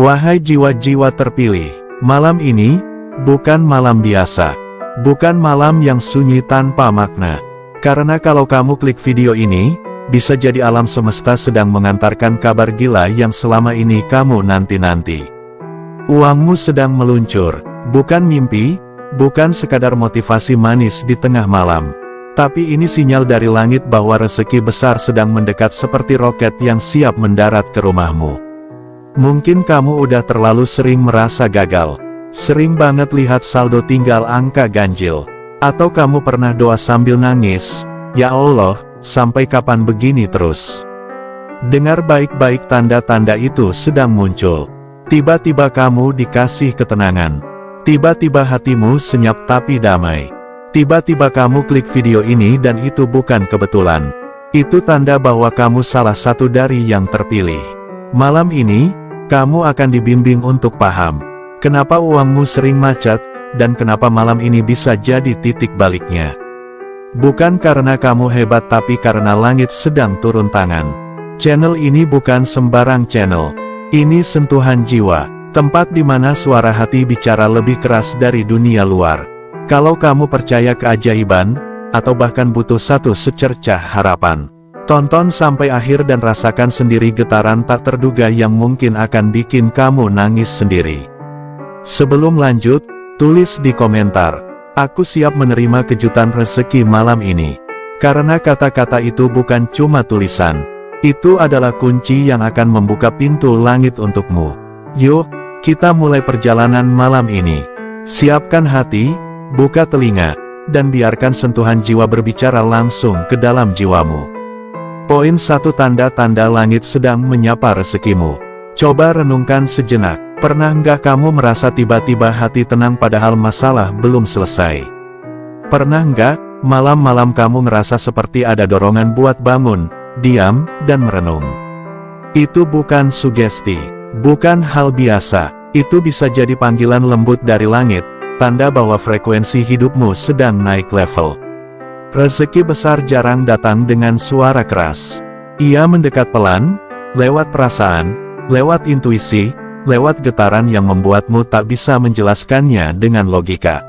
Wahai jiwa-jiwa terpilih, malam ini bukan malam biasa. Bukan malam yang sunyi tanpa makna. Karena kalau kamu klik video ini, bisa jadi alam semesta sedang mengantarkan kabar gila yang selama ini kamu nanti-nanti. Uangmu sedang meluncur, bukan mimpi, bukan sekadar motivasi manis di tengah malam. Tapi ini sinyal dari langit bahwa rezeki besar sedang mendekat seperti roket yang siap mendarat ke rumahmu. Mungkin kamu udah terlalu sering merasa gagal. Sering banget lihat saldo tinggal angka ganjil. Atau kamu pernah doa sambil nangis, "Ya Allah, sampai kapan begini terus?" Dengar baik-baik, tanda-tanda itu sedang muncul. Tiba-tiba kamu dikasih ketenangan. Tiba-tiba hatimu senyap tapi damai. Tiba-tiba kamu klik video ini dan itu bukan kebetulan. Itu tanda bahwa kamu salah satu dari yang terpilih. Malam ini, kamu akan dibimbing untuk paham kenapa uangmu sering macet, dan kenapa malam ini bisa jadi titik baliknya. Bukan karena kamu hebat tapi karena langit sedang turun tangan. Channel ini bukan sembarang channel. Ini sentuhan jiwa, tempat di mana suara hati bicara lebih keras dari dunia luar. Kalau kamu percaya keajaiban, atau bahkan butuh satu secercah harapan, tonton sampai akhir dan rasakan sendiri getaran tak terduga yang mungkin akan bikin kamu nangis sendiri. Sebelum lanjut, tulis di komentar, "Aku siap menerima kejutan rezeki malam ini." Karena kata-kata itu bukan cuma tulisan. Itu adalah kunci yang akan membuka pintu langit untukmu. Yuk, kita mulai perjalanan malam ini. Siapkan hati, buka telinga, dan biarkan sentuhan jiwa berbicara langsung ke dalam jiwamu. Poin 1, tanda-tanda langit sedang menyapa rezekimu. Coba renungkan sejenak, pernah nggak kamu merasa tiba-tiba hati tenang padahal masalah belum selesai? Pernah nggak, malam-malam kamu ngerasa seperti ada dorongan buat bangun, diam, dan merenung? Itu bukan sugesti, bukan hal biasa, itu bisa jadi panggilan lembut dari langit, tanda bahwa frekuensi hidupmu sedang naik level. Rezeki besar jarang datang dengan suara keras. Ia mendekat pelan, lewat perasaan, lewat intuisi, lewat getaran yang membuatmu tak bisa menjelaskannya dengan logika.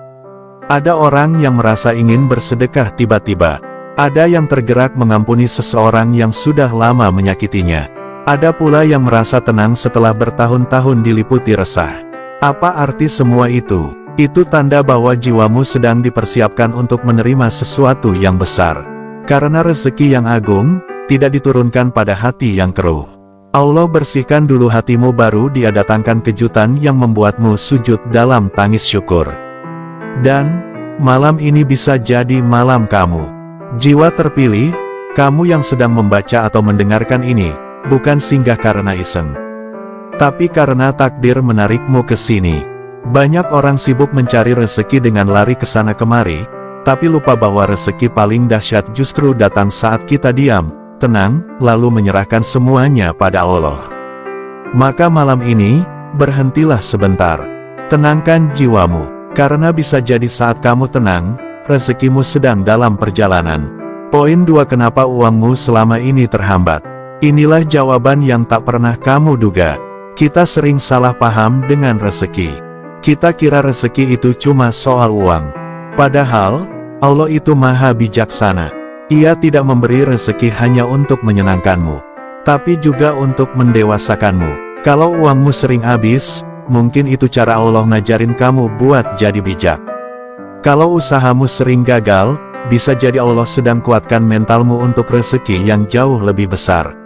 Ada orang yang merasa ingin bersedekah tiba-tiba. Ada yang tergerak mengampuni seseorang yang sudah lama menyakitinya. Ada pula yang merasa tenang setelah bertahun-tahun diliputi resah. Apa arti semua itu? Itu tanda bahwa jiwamu sedang dipersiapkan untuk menerima sesuatu yang besar. Karena rezeki yang agung, tidak diturunkan pada hati yang keruh. Allah bersihkan dulu hatimu baru Dia datangkan kejutan yang membuatmu sujud dalam tangis syukur. Dan, malam ini bisa jadi malam kamu. Jiwa terpilih, kamu yang sedang membaca atau mendengarkan ini, bukan singgah karena iseng. Tapi karena takdir menarikmu ke sini. Banyak orang sibuk mencari rezeki dengan lari ke sana kemari, tapi lupa bahwa rezeki paling dahsyat justru datang saat kita diam, tenang, lalu menyerahkan semuanya pada Allah. Maka malam ini, berhentilah sebentar. Tenangkan jiwamu, karena bisa jadi saat kamu tenang, rezekimu sedang dalam perjalanan. Poin 2, kenapa uangmu selama ini terhambat? Inilah jawaban yang tak pernah kamu duga. Kita sering salah paham dengan rezeki. Kita kira rezeki itu cuma soal uang. Padahal, Allah itu maha bijaksana. Ia tidak memberi rezeki hanya untuk menyenangkanmu, tapi juga untuk mendewasakanmu. Kalau uangmu sering habis, mungkin itu cara Allah ngajarin kamu buat jadi bijak. Kalau usahamu sering gagal, bisa jadi Allah sedang kuatkan mentalmu untuk rezeki yang jauh lebih besar.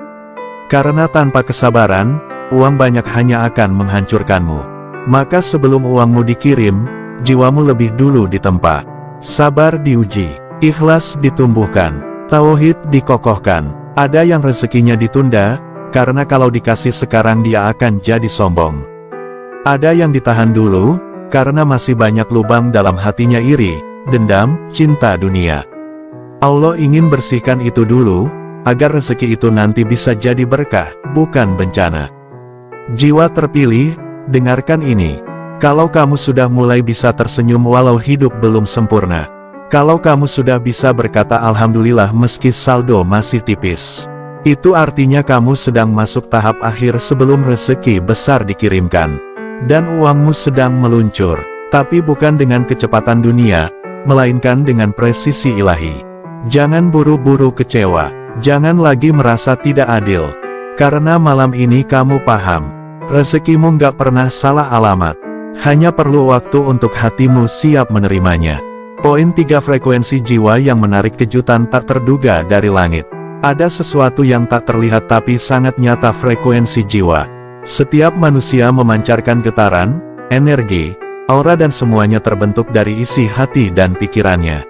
Karena tanpa kesabaran, uang banyak hanya akan menghancurkanmu. Maka sebelum uangmu dikirim, jiwamu lebih dulu ditempa. Sabar diuji, ikhlas ditumbuhkan, tauhid dikokohkan. Ada yang rezekinya ditunda, karena kalau dikasih sekarang dia akan jadi sombong. Ada yang ditahan dulu, karena masih banyak lubang dalam hatinya iri, dendam, cinta dunia. Allah ingin bersihkan itu dulu, agar rezeki itu nanti bisa jadi berkah, bukan bencana. Jiwa terpilih, dengarkan ini. Kalau kamu sudah mulai bisa tersenyum walau hidup belum sempurna. Kalau kamu sudah bisa berkata alhamdulillah meski saldo masih tipis. Itu artinya kamu sedang masuk tahap akhir sebelum rezeki besar dikirimkan. Dan uangmu sedang meluncur, tapi bukan dengan kecepatan dunia, melainkan dengan presisi ilahi. Jangan buru-buru kecewa, jangan lagi merasa tidak adil. Karena malam ini kamu paham, rezekimu nggak pernah salah alamat. Hanya perlu waktu untuk hatimu siap menerimanya. Poin 3. Frekuensi jiwa yang menarik kejutan tak terduga dari langit. Ada sesuatu yang tak terlihat tapi sangat nyata, frekuensi jiwa. Setiap manusia memancarkan getaran, energi, aura dan semuanya terbentuk dari isi hati dan pikirannya.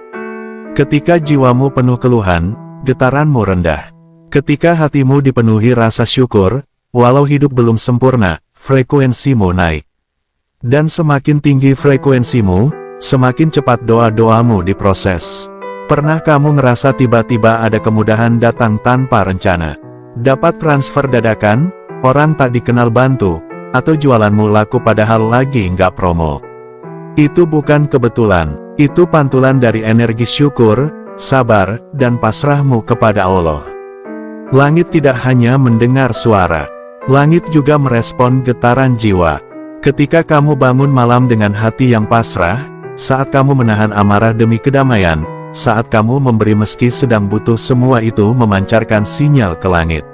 Ketika jiwamu penuh keluhan, getaranmu rendah. Ketika hatimu dipenuhi rasa syukur, walau hidup belum sempurna, frekuensimu naik. Dan semakin tinggi frekuensimu, semakin cepat doa-doamu diproses. Pernah kamu ngerasa tiba-tiba ada kemudahan datang tanpa rencana? Dapat transfer dadakan, orang tak dikenal bantu, atau jualanmu laku padahal lagi nggak promo? Itu bukan kebetulan, itu pantulan dari energi syukur, sabar, dan pasrahmu kepada Allah. Langit tidak hanya mendengar suara, langit juga merespon getaran jiwa. Ketika kamu bangun malam dengan hati yang pasrah, saat kamu menahan amarah demi kedamaian, saat kamu memberi meski sedang butuh, semua itu memancarkan sinyal ke langit.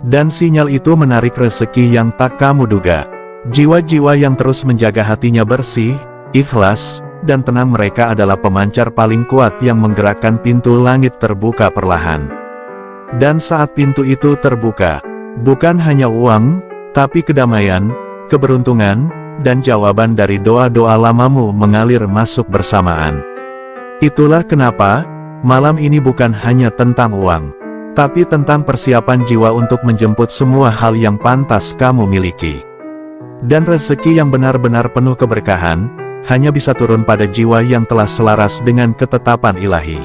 Dan sinyal itu menarik rezeki yang tak kamu duga. Jiwa-jiwa yang terus menjaga hatinya bersih, ikhlas, dan tenang, mereka adalah pemancar paling kuat yang menggerakkan pintu langit terbuka perlahan. Dan saat pintu itu terbuka, bukan hanya uang, tapi kedamaian, keberuntungan, dan jawaban dari doa-doa lamamu mengalir masuk bersamaan. Itulah kenapa, malam ini bukan hanya tentang uang, tapi tentang persiapan jiwa untuk menjemput semua hal yang pantas kamu miliki. Dan rezeki yang benar-benar penuh keberkahan, hanya bisa turun pada jiwa yang telah selaras dengan ketetapan ilahi.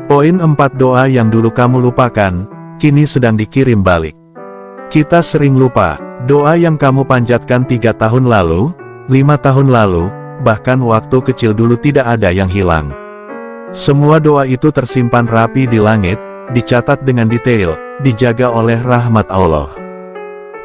Poin 4. Doa yang dulu kamu lupakan, kini sedang dikirim balik. Kita sering lupa, doa yang kamu panjatkan 3 tahun lalu, 5 tahun lalu, bahkan waktu kecil dulu, tidak ada yang hilang. Semua doa itu tersimpan rapi di langit, dicatat dengan detail, dijaga oleh rahmat Allah.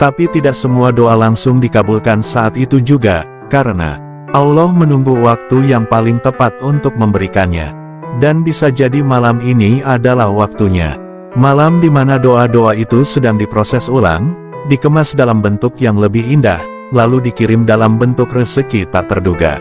Tapi tidak semua doa langsung dikabulkan saat itu juga, karena Allah menunggu waktu yang paling tepat untuk memberikannya. Dan bisa jadi malam ini adalah waktunya. Malam di mana doa-doa itu sedang diproses ulang, dikemas dalam bentuk yang lebih indah, lalu dikirim dalam bentuk rezeki tak terduga.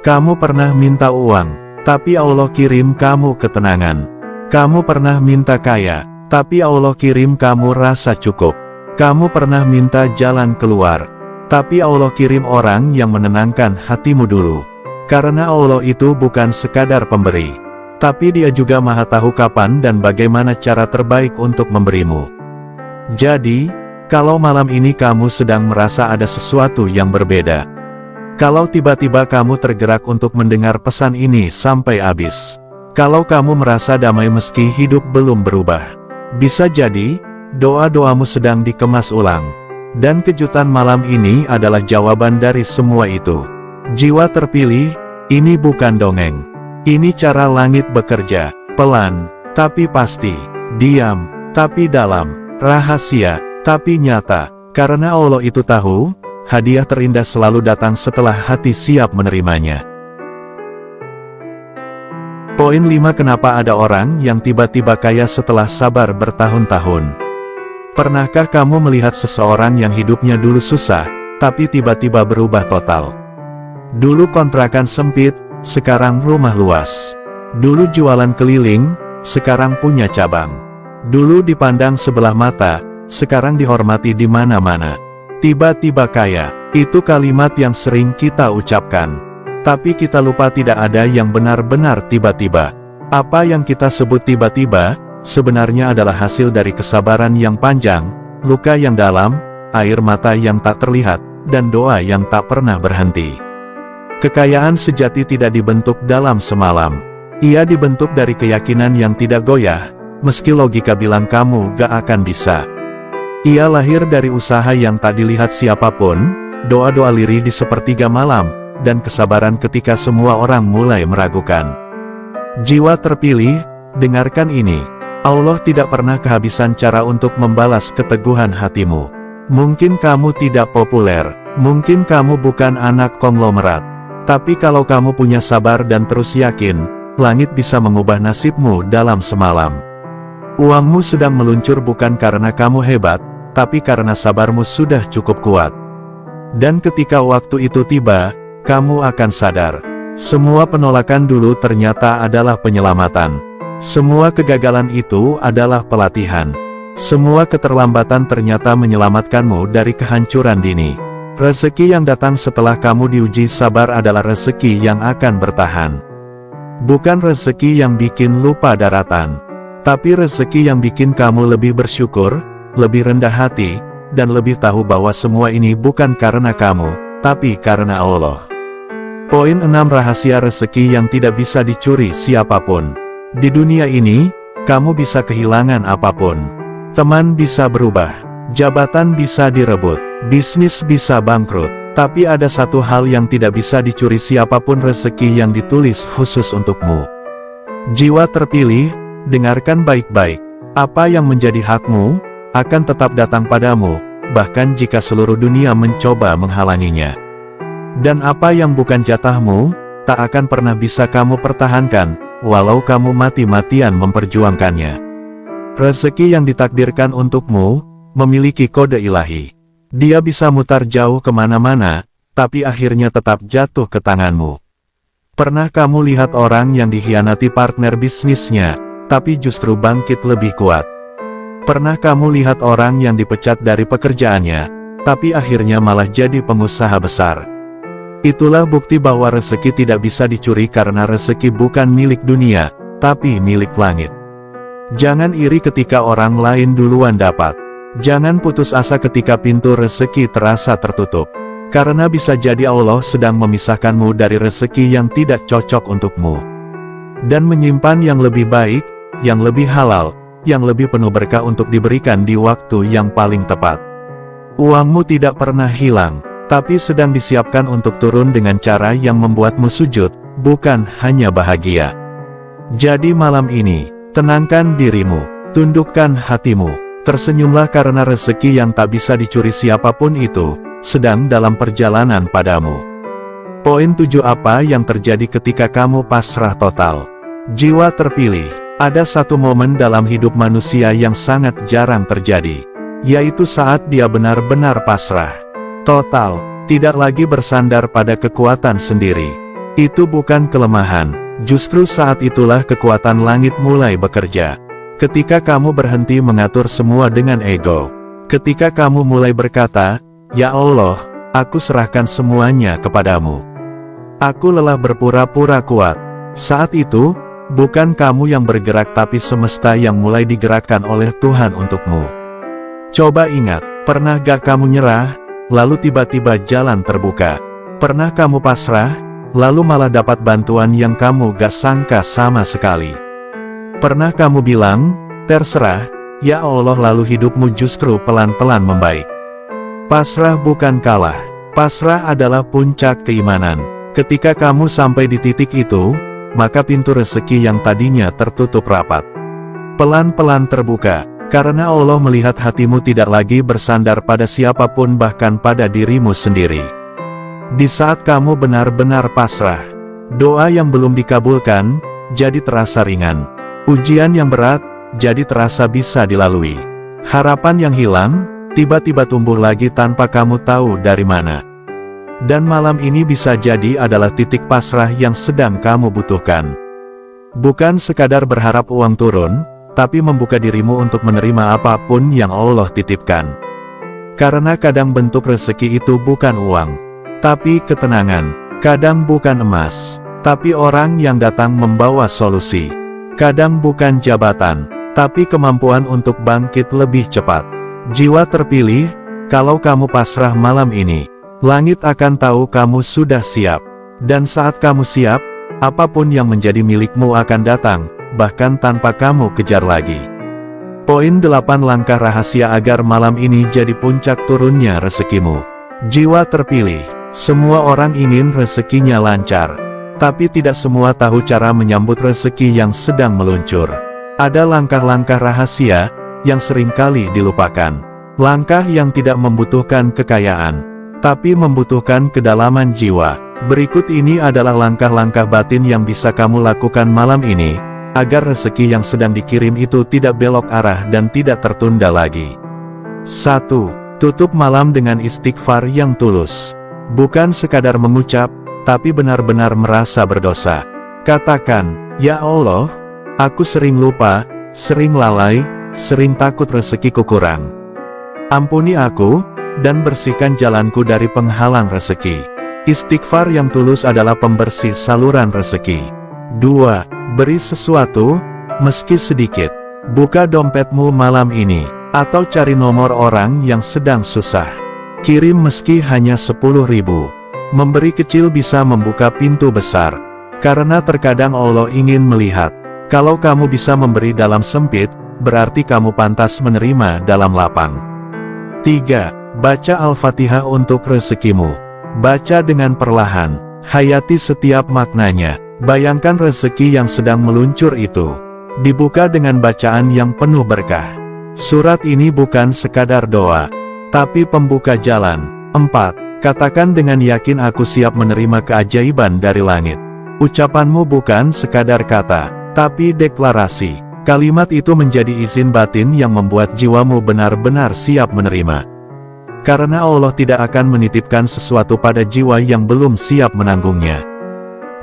Kamu pernah minta uang, tapi Allah kirim kamu ketenangan. Kamu pernah minta kaya, tapi Allah kirim kamu rasa cukup. Kamu pernah minta jalan keluar, tapi Allah kirim orang yang menenangkan hatimu dulu. Karena Allah itu bukan sekadar pemberi, tapi Dia juga Maha Tahu kapan dan bagaimana cara terbaik untuk memberimu. Jadi, kalau malam ini kamu sedang merasa ada sesuatu yang berbeda, kalau tiba-tiba kamu tergerak untuk mendengar pesan ini sampai habis, kalau kamu merasa damai meski hidup belum berubah, bisa jadi doa-doamu sedang dikemas ulang. Dan kejutan malam ini adalah jawaban dari semua itu. Jiwa terpilih, ini bukan dongeng. Ini cara langit bekerja, pelan, tapi pasti, diam, tapi dalam, rahasia, tapi nyata. Karena Allah itu tahu, hadiah terindah selalu datang setelah hati siap menerimanya. Poin 5. Kenapa ada orang yang tiba-tiba kaya setelah sabar bertahun-tahun? Pernahkah kamu melihat seseorang yang hidupnya dulu susah, tapi tiba-tiba berubah total? Dulu kontrakan sempit, sekarang rumah luas. Dulu jualan keliling, sekarang punya cabang. Dulu dipandang sebelah mata, sekarang dihormati di mana-mana. Tiba-tiba kaya, itu kalimat yang sering kita ucapkan. Tapi kita lupa tidak ada yang benar-benar tiba-tiba. Apa yang kita sebut tiba-tiba, sebenarnya adalah hasil dari kesabaran yang panjang, luka yang dalam, air mata yang tak terlihat, dan doa yang tak pernah berhenti. Kekayaan sejati tidak dibentuk dalam semalam. Ia dibentuk dari keyakinan yang tidak goyah, meski logika bilang kamu gak akan bisa. Ia lahir dari usaha yang tak dilihat siapapun, doa-doa lirih di sepertiga malam, dan kesabaran ketika semua orang mulai meragukan. Jiwa terpilih, dengarkan ini. Allah tidak pernah kehabisan cara untuk membalas keteguhan hatimu. Mungkin kamu tidak populer, mungkin kamu bukan anak konglomerat. Tapi kalau kamu punya sabar dan terus yakin, langit bisa mengubah nasibmu dalam semalam. Uangmu sedang meluncur bukan karena kamu hebat, tapi karena sabarmu sudah cukup kuat. Dan ketika waktu itu tiba, kamu akan sadar. Semua penolakan dulu ternyata adalah penyelamatan. Semua kegagalan itu adalah pelatihan. Semua keterlambatan ternyata menyelamatkanmu dari kehancuran dini. Rezeki yang datang setelah kamu diuji sabar adalah rezeki yang akan bertahan. Bukan rezeki yang bikin lupa daratan, tapi rezeki yang bikin kamu lebih bersyukur, lebih rendah hati, dan lebih tahu bahwa semua ini bukan karena kamu, tapi karena Allah. Poin 6. Rahasia rezeki yang tidak bisa dicuri siapapun. Di dunia ini, kamu bisa kehilangan apapun. Teman bisa berubah, jabatan bisa direbut, bisnis bisa bangkrut. Tapi ada satu hal yang tidak bisa dicuri siapapun, rezeki yang ditulis khusus untukmu. Jiwa terpilih, dengarkan baik-baik. Apa yang menjadi hakmu, akan tetap datang padamu, bahkan jika seluruh dunia mencoba menghalanginya. Dan apa yang bukan jatahmu, tak akan pernah bisa kamu pertahankan, walau kamu mati-matian memperjuangkannya. Rezeki yang ditakdirkan untukmu, memiliki kode ilahi. Dia bisa mutar jauh kemana-mana, tapi akhirnya tetap jatuh ke tanganmu. Pernah kamu lihat orang yang dikhianati partner bisnisnya, tapi justru bangkit lebih kuat? Pernah kamu lihat orang yang dipecat dari pekerjaannya, tapi akhirnya malah jadi pengusaha besar? Itulah bukti bahwa rezeki tidak bisa dicuri karena rezeki bukan milik dunia, tapi milik langit. Jangan iri ketika orang lain duluan dapat. Jangan putus asa ketika pintu rezeki terasa tertutup. Karena bisa jadi Allah sedang memisahkanmu dari rezeki yang tidak cocok untukmu. Dan menyimpan yang lebih baik, yang lebih halal, yang lebih penuh berkah untuk diberikan di waktu yang paling tepat. Uangmu tidak pernah hilang, tapi sedang disiapkan untuk turun dengan cara yang membuatmu sujud, bukan hanya bahagia. Jadi malam ini, tenangkan dirimu, tundukkan hatimu, tersenyumlah karena rezeki yang tak bisa dicuri siapapun itu, sedang dalam perjalanan padamu. Poin 7. Apa yang terjadi ketika kamu pasrah total? Jiwa terpilih. Ada satu momen dalam hidup manusia yang sangat jarang terjadi, yaitu saat dia benar-benar pasrah total, tidak lagi bersandar pada kekuatan sendiri. Itu bukan kelemahan, justru saat itulah kekuatan langit mulai bekerja. Ketika kamu berhenti mengatur semua dengan ego. Ketika kamu mulai berkata, "Ya Allah, aku serahkan semuanya kepadamu. Aku lelah berpura-pura kuat." Saat itu, bukan kamu yang bergerak tapi semesta yang mulai digerakkan oleh Tuhan untukmu. Coba ingat, pernah gak kamu nyerah, lalu tiba-tiba jalan terbuka? Pernah kamu pasrah, lalu malah dapat bantuan yang kamu gak sangka sama sekali? Pernah kamu bilang, "Terserah, ya Allah," lalu hidupmu justru pelan-pelan membaik? Pasrah bukan kalah. Pasrah adalah puncak keimanan. Ketika kamu sampai di titik itu, maka pintu rezeki yang tadinya tertutup rapat pelan-pelan terbuka. Karena Allah melihat hatimu tidak lagi bersandar pada siapapun, bahkan pada dirimu sendiri. Di saat kamu benar-benar pasrah, doa yang belum dikabulkan, jadi terasa ringan. Ujian yang berat, jadi terasa bisa dilalui. Harapan yang hilang, tiba-tiba tumbuh lagi tanpa kamu tahu dari mana. Dan malam ini bisa jadi adalah titik pasrah yang sedang kamu butuhkan. Bukan sekadar berharap uang turun, tapi membuka dirimu untuk menerima apapun yang Allah titipkan. Karena kadang bentuk rezeki itu bukan uang, tapi ketenangan. Kadang bukan emas, tapi orang yang datang membawa solusi. Kadang bukan jabatan, tapi kemampuan untuk bangkit lebih cepat. Jiwa terpilih, kalau kamu pasrah malam ini, langit akan tahu kamu sudah siap. Dan saat kamu siap, apapun yang menjadi milikmu akan datang, bahkan tanpa kamu kejar lagi. Poin 8. Langkah rahasia agar malam ini jadi puncak turunnya rezekimu. Jiwa terpilih. Semua orang ingin rezekinya lancar, tapi tidak semua tahu cara menyambut rezeki yang sedang meluncur. Ada langkah-langkah rahasia yang seringkali dilupakan. Langkah yang tidak membutuhkan kekayaan, tapi membutuhkan kedalaman jiwa. Berikut ini adalah langkah-langkah batin yang bisa kamu lakukan malam ini, agar rezeki yang sedang dikirim itu tidak belok arah dan tidak tertunda lagi. 1. Tutup malam dengan istighfar yang tulus. Bukan sekadar mengucap, tapi benar-benar merasa berdosa. Katakan, "Ya Allah, aku sering lupa, sering lalai, sering takut rezekiku kurang. Ampuni aku, dan bersihkan jalanku dari penghalang rezeki." Istighfar yang tulus adalah pembersih saluran rezeki. 2. Beri sesuatu, meski sedikit. Buka dompetmu malam ini, atau cari nomor orang yang sedang susah. Kirim meski hanya 10.000. Memberi kecil bisa membuka pintu besar. Karena terkadang Allah ingin melihat, kalau kamu bisa memberi dalam sempit, berarti kamu pantas menerima dalam lapang. 3. Baca Al-Fatihah untuk rezekimu. Baca dengan perlahan, hayati setiap maknanya. Bayangkan rezeki yang sedang meluncur itu. Dibuka dengan bacaan yang penuh berkah. Surat ini bukan sekadar doa, tapi pembuka jalan. 4. Katakan dengan yakin, "Aku siap menerima keajaiban dari langit." Ucapanmu bukan sekadar kata, tapi deklarasi. Kalimat itu menjadi izin batin yang membuat jiwamu benar-benar siap menerima. Karena Allah tidak akan menitipkan sesuatu pada jiwa yang belum siap menanggungnya.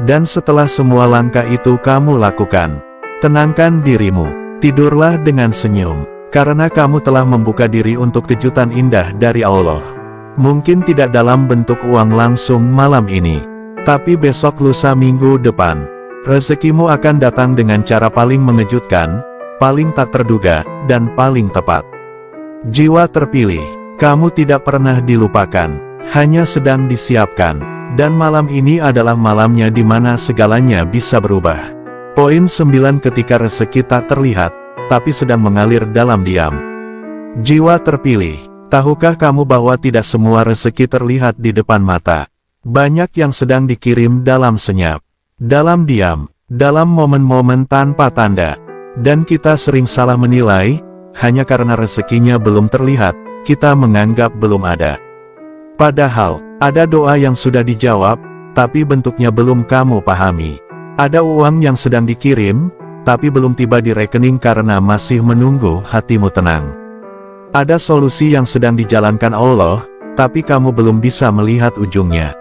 Dan setelah semua langkah itu kamu lakukan, tenangkan dirimu, tidurlah dengan senyum, karena kamu telah membuka diri untuk kejutan indah dari Allah. Mungkin tidak dalam bentuk uang langsung malam ini, tapi besok lusa minggu depan, rezekimu akan datang dengan cara paling mengejutkan, paling tak terduga, dan paling tepat. Jiwa terpilih. Kamu tidak pernah dilupakan, hanya sedang disiapkan, dan malam ini adalah malamnya di mana segalanya bisa berubah. Poin 9. Ketika rezeki tak terlihat, tapi sedang mengalir dalam diam. Jiwa terpilih, tahukah kamu bahwa tidak semua rezeki terlihat di depan mata? Banyak yang sedang dikirim dalam senyap, dalam diam, dalam momen-momen tanpa tanda. Dan kita sering salah menilai, hanya karena rezekinya belum terlihat, kita menganggap belum ada. Padahal, ada doa yang sudah dijawab, tapi bentuknya belum kamu pahami. Ada uang yang sedang dikirim, tapi belum tiba di rekening karena masih menunggu hatimu tenang. Ada solusi yang sedang dijalankan Allah, tapi kamu belum bisa melihat ujungnya.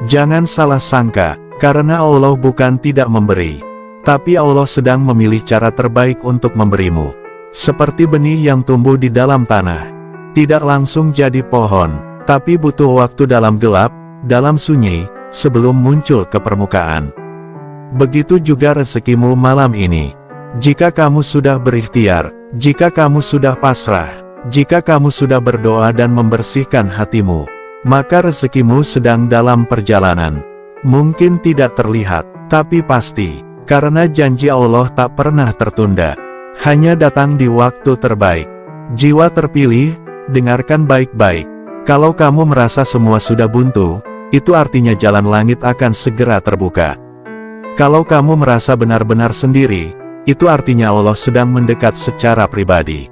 Jangan salah sangka, karena Allah bukan tidak memberi, tapi Allah sedang memilih cara terbaik untuk memberimu. Seperti benih yang tumbuh di dalam tanah. Tidak langsung jadi pohon, tapi butuh waktu dalam gelap, dalam sunyi, sebelum muncul ke permukaan. Begitu juga rezekimu malam ini. Jika kamu sudah berikhtiar, jika kamu sudah pasrah, jika kamu sudah berdoa dan membersihkan hatimu, maka rezekimu sedang dalam perjalanan. Mungkin tidak terlihat, tapi pasti, karena janji Allah tak pernah tertunda, hanya datang di waktu terbaik. Jiwa terpilih, dengarkan baik-baik. Kalau kamu merasa semua sudah buntu, itu artinya jalan langit akan segera terbuka. Kalau kamu merasa benar-benar sendiri, itu artinya Allah sedang mendekat secara pribadi.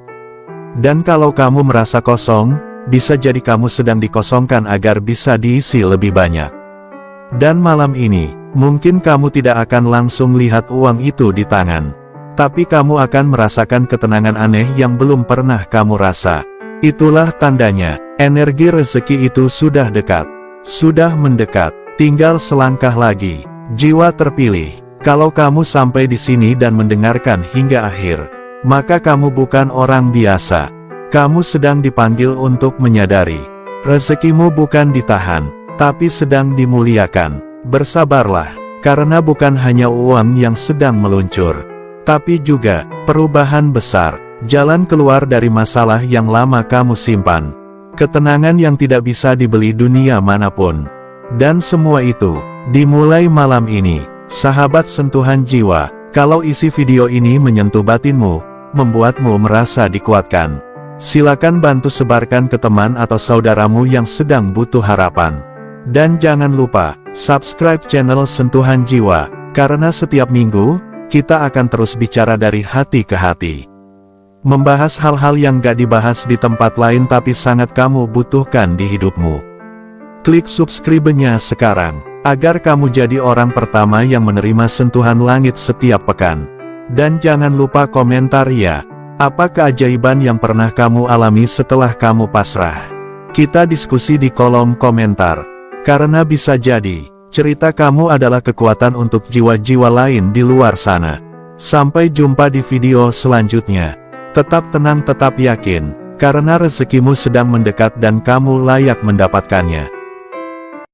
Dan kalau kamu merasa kosong, bisa jadi kamu sedang dikosongkan agar bisa diisi lebih banyak. Dan malam ini, mungkin kamu tidak akan langsung lihat uang itu di tangan, tapi kamu akan merasakan ketenangan aneh yang belum pernah kamu rasa. Itulah tandanya, energi rezeki itu sudah dekat, sudah mendekat, tinggal selangkah lagi. Jiwa terpilih, kalau kamu sampai di sini dan mendengarkan hingga akhir, maka kamu bukan orang biasa. Kamu sedang dipanggil untuk menyadari, rezekimu bukan ditahan, tapi sedang dimuliakan. Bersabarlah, karena bukan hanya uang yang sedang meluncur, tapi juga perubahan besar. Jalan keluar dari masalah yang lama kamu simpan. Ketenangan yang tidak bisa dibeli dunia manapun. Dan semua itu, dimulai malam ini. Sahabat sentuhan jiwa, kalau isi video ini menyentuh batinmu, membuatmu merasa dikuatkan, silakan bantu sebarkan ke teman atau saudaramu yang sedang butuh harapan. Dan jangan lupa, subscribe channel Sentuhan Jiwa, karena setiap minggu, kita akan terus bicara dari hati ke hati. Membahas hal-hal yang gak dibahas di tempat lain tapi sangat kamu butuhkan di hidupmu. Klik subscribe-nya sekarang, agar kamu jadi orang pertama yang menerima sentuhan langit setiap pekan. Dan jangan lupa komentar ya, apa keajaiban yang pernah kamu alami setelah kamu pasrah? Kita diskusi di kolom komentar, karena bisa jadi cerita kamu adalah kekuatan untuk jiwa-jiwa lain di luar sana. Sampai jumpa di video selanjutnya. Tetap tenang, tetap yakin, karena rezekimu sedang mendekat dan kamu layak mendapatkannya.